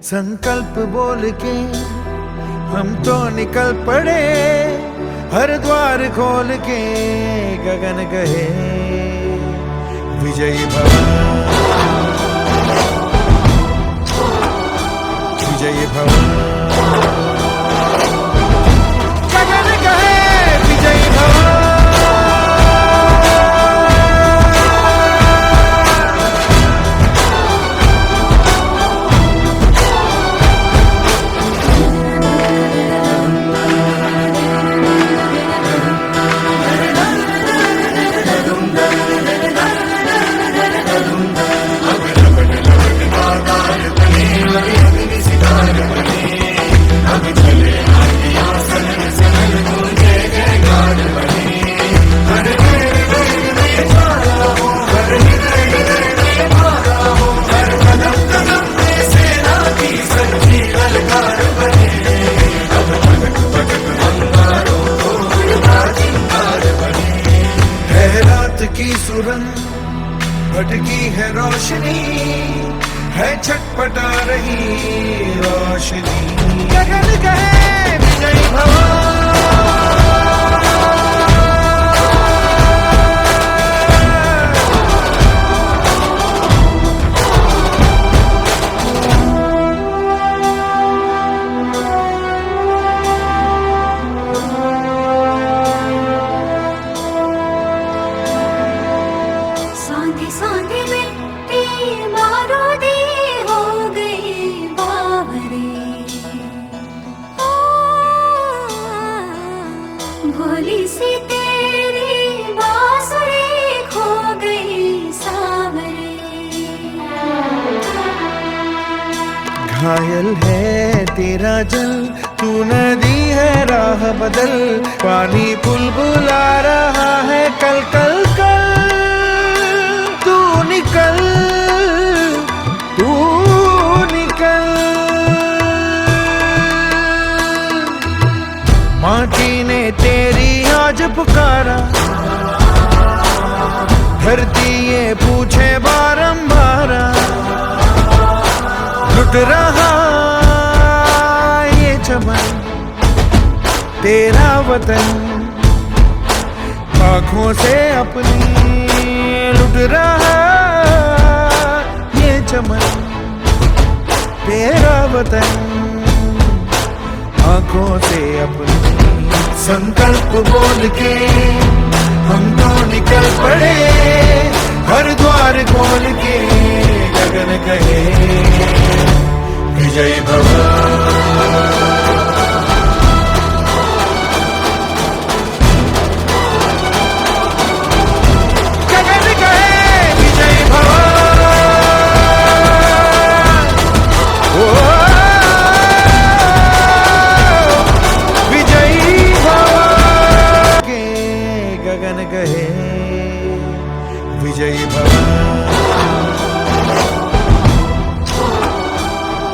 संकल्प बोल के हम तो निकल पड़े, हर द्वार खोल के गगन कहे विजयी भव, विजयी भव, गगन कहे विजयी भव। की सुरंग भटकी है रोशनी, है छटपटा रही रोशनी, गगन कहे विजयी भव। भोली सी तेरी बांसुरी खो गई सावरे। घायल है तेरा जल, तू नदी है राह बदल, पानी बुलबुला रहा है कल कल कल। तू निकल, तू निकल, माटी ने तेरी आज पुकारा, धरती ये पूछे बारंबार, लुट रहा ये चमन तेरा वतन, आँखों से अपनी लुट रहा ये चमन तेरा वतन, आँखों से अपनी। संकल्प बोल के हम तो निकल पड़े, हर द्वार खोल के गगन कहे विजयी भव। गगन कहे विजयी भव,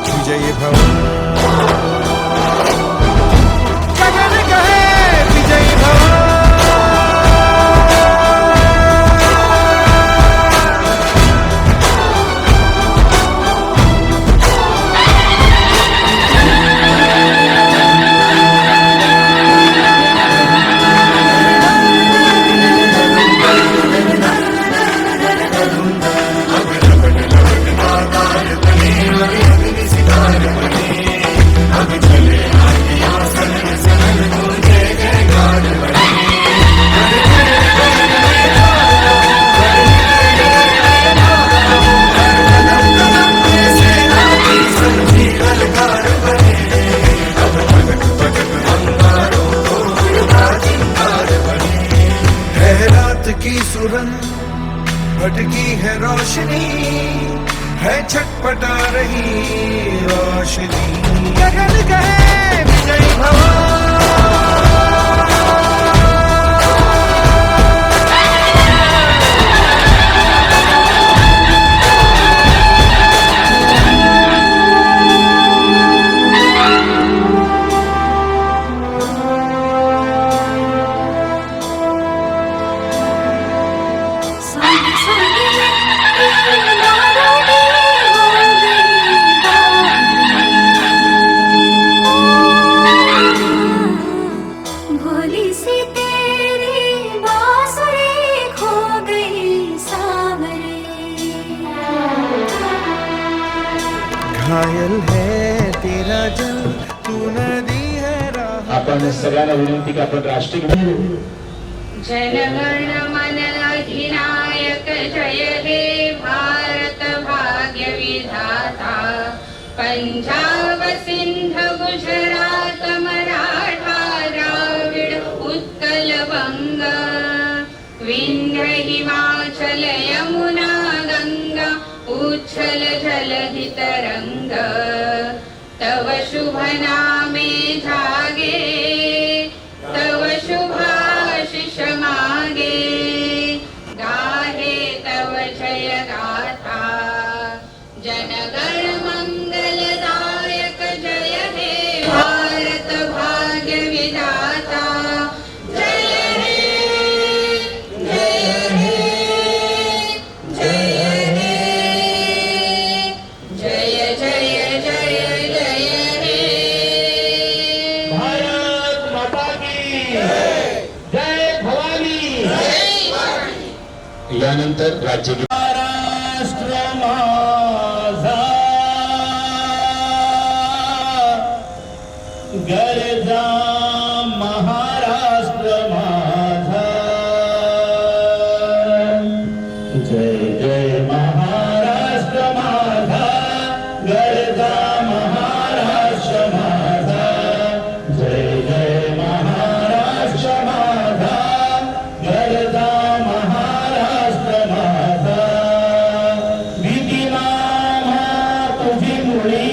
विजयी भव। तू नदी है राह आपण सगळ्यांना विनंती की आपण राष्ट्रीय जनगण मन अधिनायक जय हे भारत भाग्य विधाता पंजाब सिंध गुजरात मराठा द्राविड उत्कल बंग विंध्य हिमाचल यमुना गंगा उच्छल जलधि तरंग तव शुभ नामे जागे तव शुभाशिष मागे गाहे तव जय गाथा जनगण मंगलदायक जय हे भारत भाग्य विधाता जय हे जय हे जय हे जय जय जय जय हे भारत माता की जय भवानी. यानंतर राज्य महाराष्ट्र माझा गरजा महाराष्ट्र माझा जय जय महाराष्ट्र माझा गरजा महाराष्ट्र माझा जय जय महाराष्ट्र माझा गरजा महाराष्ट्र माझा विधिनामा तुझी मुळी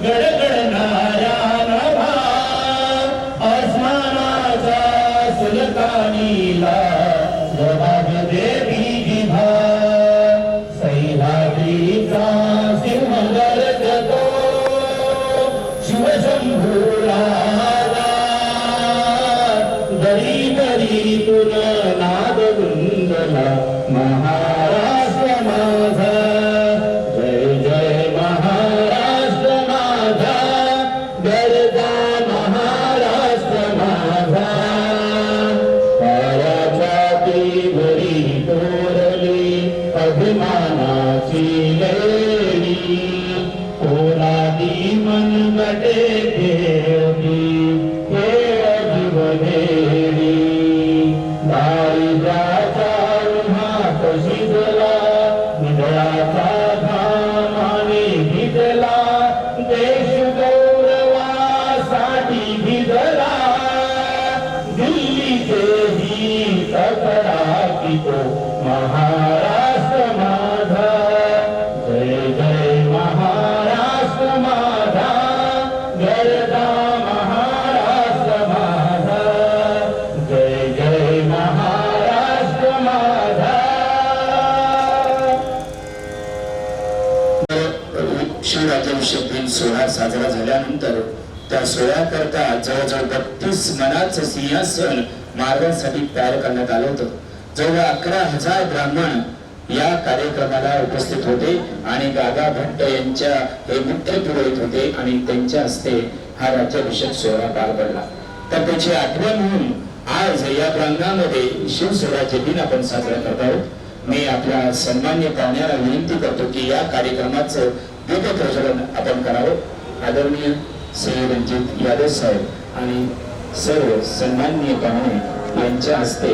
गडगडणाऱ्या नभा अस्मानाचा सुलतानीला जबाब देवी जिभा सह्याद्रीचा सिंह गरजतो शिवशंभूला दरी दरी तुन नाद वृंदला महाराष्ट्र माझा जय जय महाराष्ट्र माझा गरजा महाराष्ट्र माझा पायाच्या भरी तोरली अभिमानाची लेणी कोरादी मनगटे घेवली जीवनेरी दारिद्र्याचा उन्हात शिजला निधळाचा घामाने भिजला देश गौरवासाठी भिजला दिल्लीचे ही तक्रार की तो महाराष्ट्र माझा जय जय महाराष्ट्र माझा गरजा महाराष्ट्र माझा जय जय महाराष्ट्र माझा. शिवराज्याभिषेक दिन सोहळा साजरा झाल्यानंतर त्या सोहळ्याकरता जवळजवळ 32 मनाचं सिंहासन महाराजांसाठी तयार करण्यात आलं होतं. जवळ 11,000 ब्राह्मण या कार्यक्रमाला उपस्थित होते आणि गागा भट्ट यांच्या हे मुख्य पुरोहित होते आणि त्यांच्या हस्ते हा राज्याभिषेक सोहळा पार पडला. तर त्याची आठवण म्हणून आज या प्रांगणामध्ये शिवस्वराज्य दिन आपण साजरा करत आहोत. मी आपल्या सन्मान्य पाहुण्याला विनंती करतो की या कार्यक्रमाचं दीपप्रज्वलन आपण करावं. आदरणीय श्री रणजित यादव साहेब आणि सर्व सन्माननीय पाहुणे यांच्या हस्ते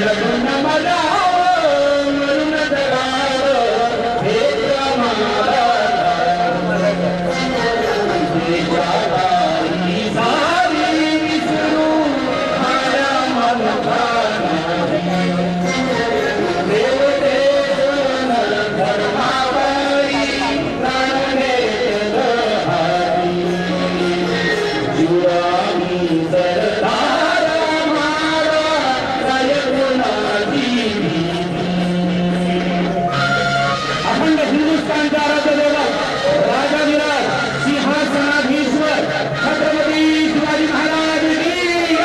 म्हणून मला म्हणून जगावं हे आम्हाला सारी विसरून माझ्या मनकाला देव देशन धर्मावरी प्राणे हाती जीवानी सरदार मारा जयगुणाची अखंड हिंदुस्थानचा राजदेवा राजाधिराज सिंहासनाधीश्वर छत्रपती शिवाजी महाराज की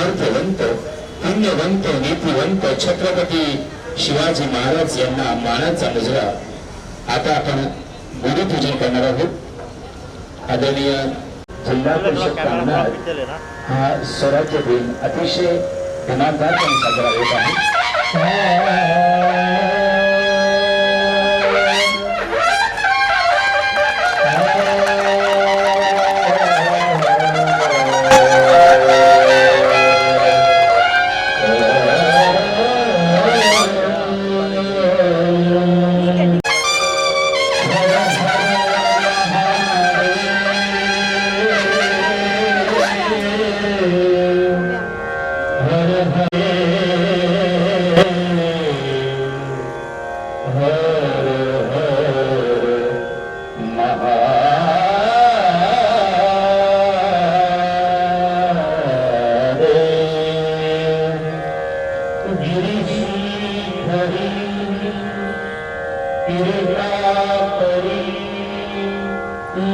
अर्थवंत पुण्यवंत नीतिवंत छत्रपती शिवाजी महाराज यांना मानाचा मुजरा आता आपण गुरुपूजन करणार आहोत. आदरणीय जिल्हा परिषद प्रांगणात हा स्वराज्य दिन अतिशय दिमागदारपणे साजरा होत आहे.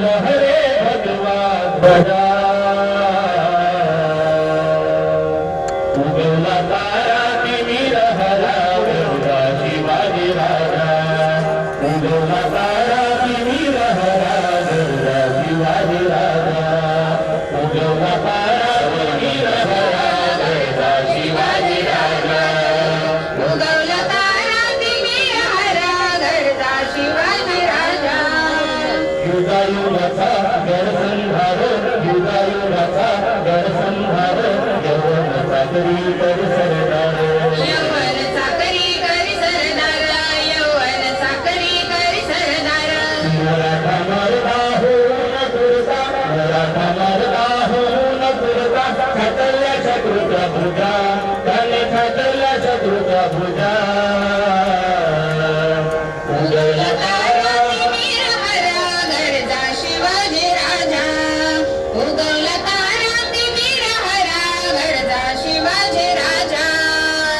लहरे भगवा ध्वजा उगवला तारा तिमिर हरा गरुडा शिवाजी राजा उगवला तारा तिमिर हरा गरुडा शिवाजी राजा उगवला तारा तिमिर हरा गरुडा शिवाजी राजा उगवला तारा तिमिर हरा गरजा शिवाजी राजा युगायुगाचा गडसंहार युगायुगाचा गडसंहार यवन चाकरी कर सरदार यवन चाकरी करी सरदार यवन चाकरी करी सरदार मराठा मरदा होऊन तुरता मराठा मरदा होऊन तुरता छातल्या शत्रूच्या भुजा त्याने छातल्या शत्रूच्या भुजा उगवला तारा तिमिर हरा गरजा शिवाजी राजा उगवला तारा तिमिर हरा गरजा शिवाजी राजा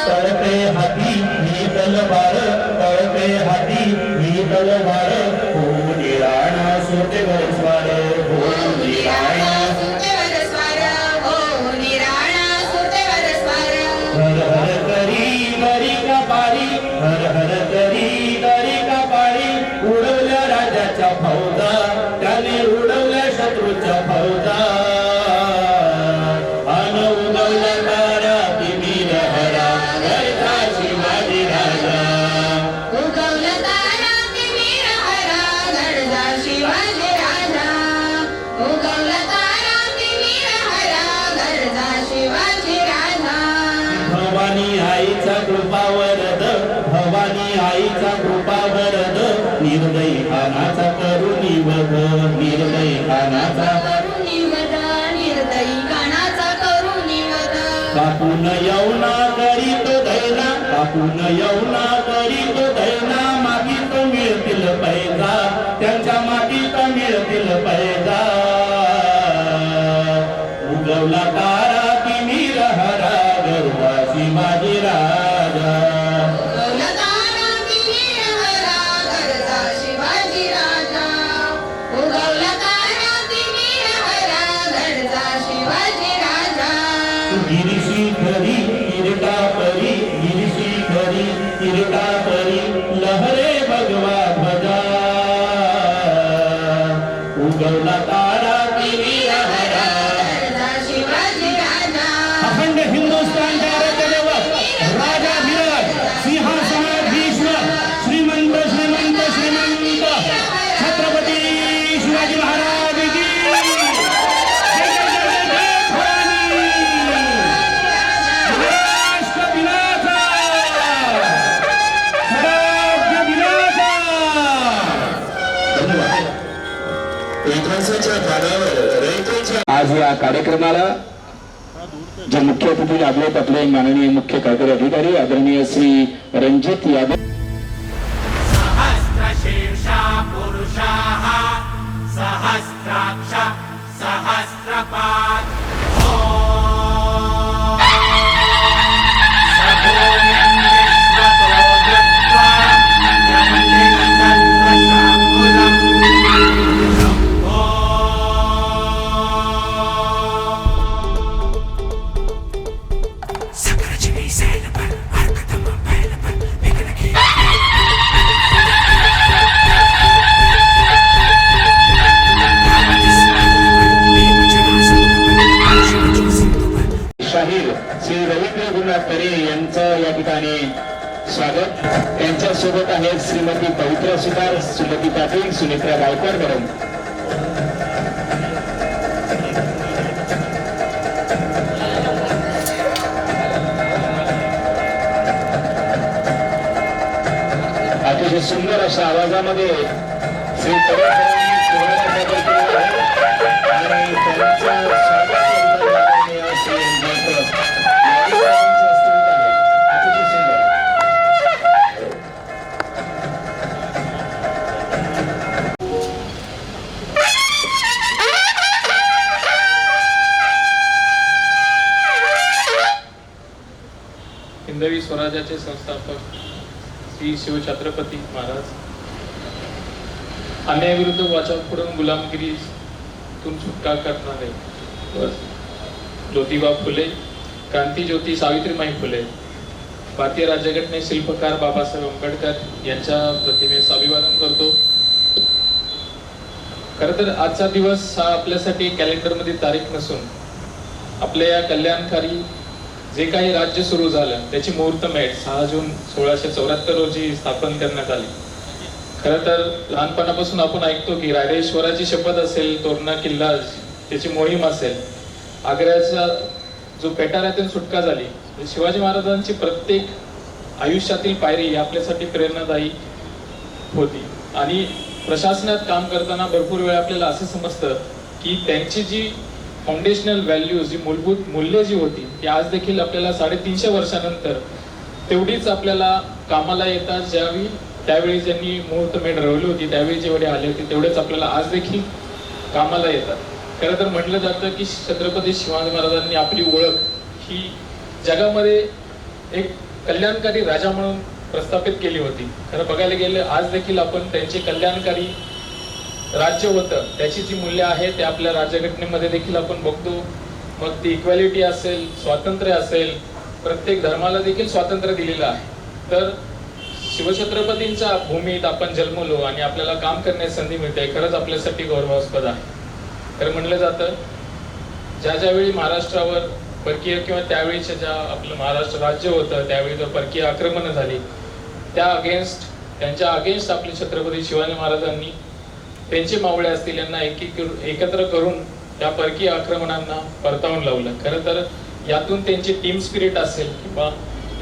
तळपे हाती ही तलवार तळपे हाती ही तलवार होऊन राणा सोतेवर स्वार होऊन राणा सुतेवर स्वार हो निराळा सुतेवर स्वार हर हर करी करी कपाळी हर हर करी कपाळी उडवल्या राजाच्या फौजा त्याने उडवल्या शत्रूच्या फौजा अन उगवला तारा तिमिर हरा गरजा शिवाजी राजा उगवला तारा तिमिर हरा गरजा शिवाजी राजा उगवला तारा तिमिर हरा गरजा शिवाजी राजा भवानी आईचा कृपा वरद भवानी आईचा कृपा वरद निर्दयी खानाचा करुणी वध निर्दयी खानाचा करुणी वद निर्दयी कानाचा करुणी वद कापून यवना करीत दैना कापून यवना करीत दैना मागीत मिळतील पैजा त्यांच्या मागीत मिळतील पैजा उगवला तारा तिमिर हरा गरुडा शिवाजी राजा उगवला तारा तिमिर हरा गरजा शिवाजी राजा उगवला तारा तिमिर हरा गरजा शिवाजी राजा गिरीशी खरी किरटा परी गिरीशी खरी किरटा परी लहरे भगवा ध्वजा उगवला तारा तिमिर हरा गरजा शिवाजी या कार्यक्रमाला जे मुख्य अतिथी लाभलेत आपले माननीय मुख्य कार्यकारी अधिकारी आदरणीय श्री रणजित यादव. सहस्रशीर्षा पुरुषाः सहस्राक्ष सहस्रपात् सभूमिं विश्वतो दृष्ट्वा यन्तिकतत्त्वशाङ्कुलम् सकरजिवी सैलपल अर्कतम पैलपल विघ्नकी शाहीर श्री रवींद्र गुरुनाथ तरे यांचं या ठिकाणी स्वागत. त्यांच्या सोबत आहेत श्रीमती पवित्र सुतार, सुमती पाटील, सुनेत्रा गायकवाड मॅडम. अतिशय सुंदर अशा आवाजामध्ये श्री तरे सरांनी सोहळ्याला सादर केलेला आहे आणि त्यांचं स्वागत करताना श्री डॉक्टर यादव साहेबांचं स्तुती आहे. अतिशय सुंदर. हिंदवी स्वराज्याचे संस्थापक श्री शिवछत्रपती महाराज अन्यायाविरुद्ध वाचा फोडून गुलामगिरीतून सुटका करणारे ज्योतिबा फुले, क्रांतीज्योती सावित्रीबाई फुले, भारतीय राज्यघटने शिल्पकार बाबासाहेब आंबेडकर यांच्या प्रतिमेस अभिवादन करतो. खरं तर आजचा दिवस हा आपल्यासाठी कॅलेंडरमध्ये तारीख नसून आपल्या या कल्याणकारी जे काही राज्य सुरू झालं त्याची मुहूर्तमेढ 6 जून 1674 रोजी स्थापन करण्यात आली. खरं तर लहानपणापासून आपण ऐकतो की रायरेश्वराची शपथ असेल, तोरणा किल्ला त्याची मोहीम असेल, आग्र्याचा जो पेटाऱ्यातून सुटका झाली, शिवाजी महाराजांची प्रत्येक आयुष्यातील पायरी ही आपल्यासाठी प्रेरणादायी होती. आणि प्रशासनात काम करताना भरपूर वेळा आपल्याला असं समजतं की त्यांची जी फाउंडेशनल व्हॅल्यूज, जी मूलभूत मूल्य जी होती ती आज देखील आपल्याला 350 वर्षानंतर तेवढीच आपल्याला कामाला येतात. त्यावेळी ज्यांनी मुहूर्तमेढ रवली होती त्यावेळी जेवढे आले होते तेवढेच आपल्याला आज देखील कामाला येतात. खरं तर म्हटलं जातं की छत्रपती शिवाजी महाराजांनी आपली ओळख ही जगामध्ये एक कल्याणकारी राजा म्हणून प्रस्थापित केली होती. खरं बघायला गेलं आज देखील आपण त्यांचे कल्याणकारी राज्य होतं त्याची जी मूल्य आहे ते आपल्या राज्यघटनेमध्ये देखील आपण बघतो. मग ती इक्वॅलिटी असेल, स्वातंत्र्य असेल, प्रत्येक धर्माला देखील स्वातंत्र्य दिलेलं आहे. तर शिवछत्रपतींच्या भूमीत आपण जन्मलो आणि आपल्याला काम करण्याची संधी मिळते, खरंच आपल्यासाठी गौरवास्पद आहे. तर म्हणलं जातं ज्यावेळी महाराष्ट्रावर परकीय किंवा त्यावेळीच्या ज्या आपलं महाराष्ट्र राज्य होतं त्यावेळी जर परकीय आक्रमणं झाली त्यांच्या अगेन्स्ट आपले छत्रपती शिवाजी महाराजांनी त्यांचे मावळे असतील यांना एकत्र करून त्या परकीय आक्रमणांना परतावून लावलं. खरं तर यातून त्यांची टीम स्पिरिट असेल किंवा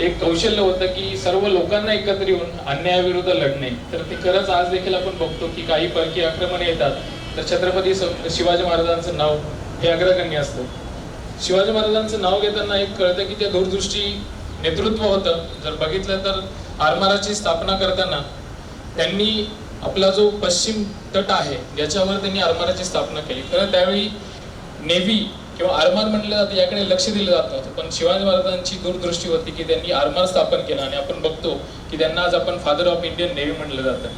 एक कौशल्य होतं की सर्व लोकांना एकत्र येऊन अन्यायाविरुद्ध लढणे. तर ते खरंच आज देखील आपण बघतो की काही परकीय आक्रमणे येतात तर छत्रपती शिवाजी महाराजांचं नाव हे अग्रगण्य असतं. शिवाजी महाराजांचं नाव घेताना एक कळतं की ते दूरदृष्टी नेतृत्व होतं. जर बघितलं तर आरमाराची स्थापना करताना त्यांनी आपला जो पश्चिम तट आहे याच्यावर त्यांनी आरमाराची स्थापना केली. खरं त्यावेळी नेव्ही किंवा आरमार म्हणलं जातं याकडे लक्ष दिलं जात नव्हतं, पण शिवाजी महाराजांची दूरदृष्टी होती की त्यांनी आरमार स्थापन केलं आणि आपण बघतो की त्यांना आज आपण फादर ऑफ इंडियन नेव्ही म्हटलं जातं.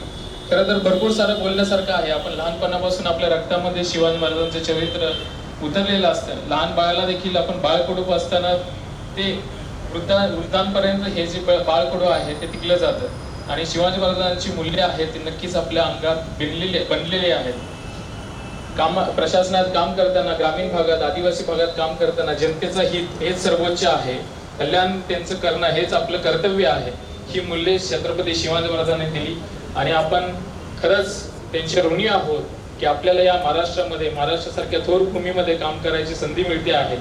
खरं तर भरपूर सारं बोलण्यासारखं आहे. आपण लहानपणापासून आपल्या रक्तामध्ये शिवाजी महाराजांचं चरित्र उतरलेलं असतं. लहान बाळाला देखील आपण बाळकडू असताना ते वृद्धांपर्यंत हे जे बाळकडू आहे ते टिकलं जातं आणि शिवाजी महाराजांची मूल्य आहेत ती नक्कीच आपल्या अंगात बनलेले आहेत. प्रशासनात काम करताना, ग्रामीण भागात, आदिवासी भागात काम करताना जनतेचं हित हेच सर्वोच्च आहे, कल्याण त्यांचं करणं हेच आपलं कर्तव्य आहे. ही मूल्ये छत्रपती शिवाजी महाराजांनी दिली आणि आपण खरंच त्यांचे ऋणी आहोत की आपल्याला या महाराष्ट्रासारख्या थोर भूमीमध्ये काम करायची संधी मिळते आहे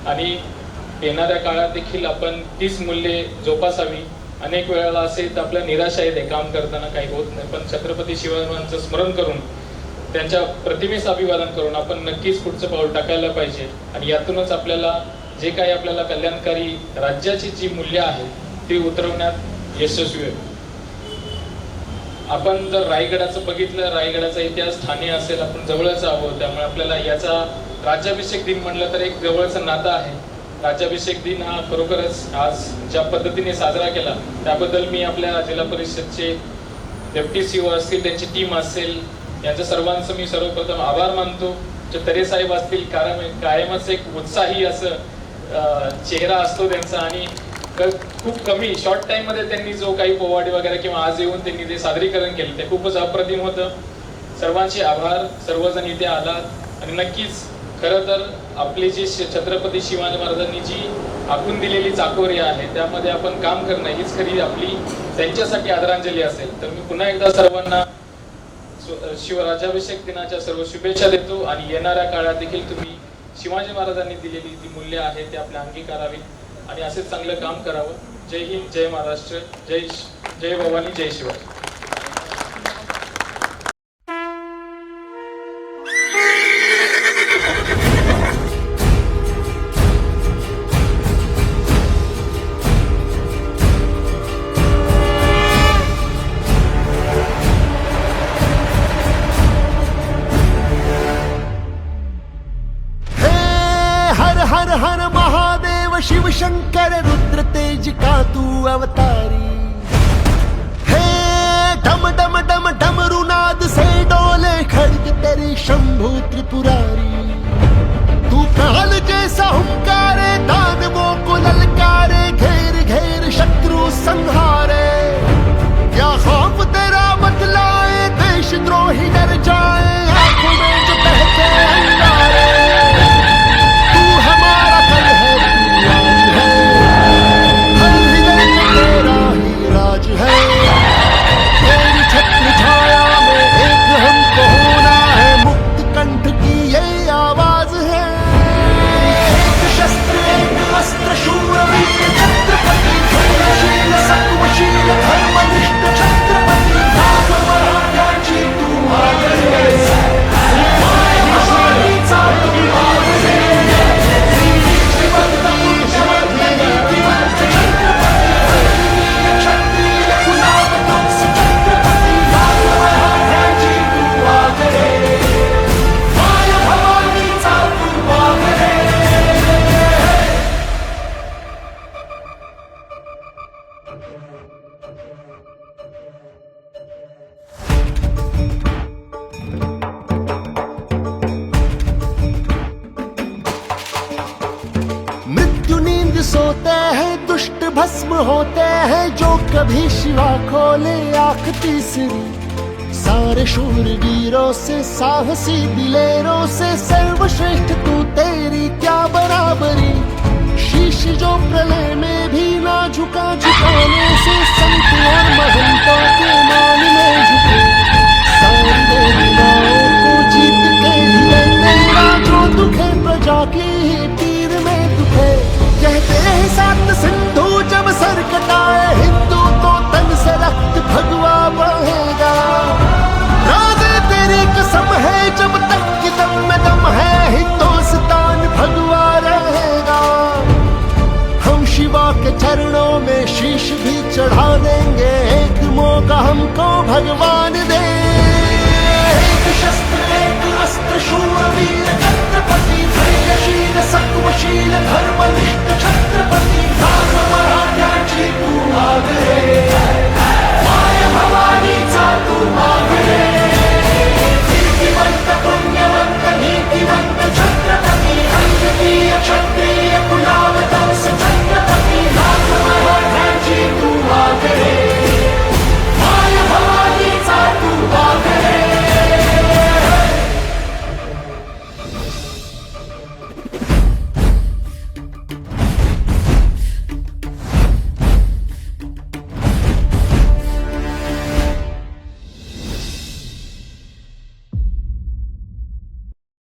आणि येणाऱ्या काळात देखील आपण तीच मूल्ये जोपासावी. अनेक वेळेला असे आपल्या निराशा येते काम करताना काही होत नाही, पण छत्रपती शिवाजी महाराजांचं स्मरण करून त्यांच्या प्रतिमेस अभिवादन करून आपण नक्कीच पुढचं पाऊल टाकायला पाहिजे आणि यातूनच आपल्याला जे काही आपल्याला कल्याणकारी राज्याची जी मूल्य आहेत ती उतरवण्यात यशस्वी होईल. आपण जर रायगडाचं बघितलं, रायगडाचा इतिहास ठाणे असेल, आपण जवळच आहोत, त्यामुळे आपल्याला याचा राज्याभिषेक दिन म्हणलं तर एक जवळचं नातं आहे. राज्याभिषेक दिन हा खरोखरच आज ज्या पद्धतीने साजरा केला त्याबद्दल मी आपल्या जिल्हा परिषदचे डेप्टी सीओ असतील, त्यांची टीम असेल, यांचं सर्वांचं मी सर्वप्रथम आभार मानतो. जे तरे साहेब असतील, कायमच एक उत्साही असं चेहरा असतो त्यांचा आणि खूप कमी शॉर्ट टाइम मध्ये त्यांनी जो काही पोवाडे वगैरे किंवा आज येऊन त्यांनी जे सादरीकरण केलं ते खूपच अप्रतिम होतं. सर्वांचे आभार. सर्वजण इथे आलात आणि नक्कीच खरं तर आपली जी छत्रपती शिवाजी महाराजांनी जी आखून दिलेली चाकोरी आहे त्यामध्ये आपण काम करणं हीच खरी आपली त्यांच्यासाठी आदरांजली असेल. तर मी पुन्हा एकदा सर्वांना शिवराज्याभिषेक दिनाच्या सर्व शुभेच्छा देतो आणि येणाऱ्या काळात देखील तुम्ही शिवाजी महाराजांनी दिलेली जी मूल्य आहे ते आपल्या अंगीकारावी आणि असेच चांगलं काम करावं. जय हिंद, जय महाराष्ट्र, जय भवानी, जय शिवाजी. हर हर महादेव शिव शंकर रुद्र तेज का तू अवतारी. हे डम डम डम डमरुनाद से डोले खड़ग तेरी शंभु त्रिपुरारी. तू काल जैसा हुंकारे दानवों को ललकारे, घेर घेर शत्रु संहारे. क्या खौफ तेरा बतलाए, देशद्रोही डर जाए, आंखों में जो बहते अंगारे. सोते हैं दुष्ट भस्म होते हैं, जो कभी शिवा खोले आंख तीसरी. सारे शूरवीरों से साहसी दिलेरों से सर्वश्रेष्ठ तू, तेरी क्या बराबरी. शीश जो प्रलय में भी ना झुका, झुकाने से संत और महंतों के मान में झुके. सारी देवताओं को जीत के लिए तेरा जो दुखे प्रजा की ही पीर में दुखे. कहते हैं सात सिंधु जब सर कटाए हिंदू, तो तन से रक्त भगवा बहेगा. राजे तेरी कसम है जब तक कि दम में दम है, हिंदुस्तान भगवा रहेगा. हम शिवा के चरणों में शीश भी चढ़ा देंगे, एक मौका हमको भगवान दे. एक शस्त्र एक अस्त्र शूरवीर छत्रपति, धैर्यशील सत्वशील धर्मनिष्ठ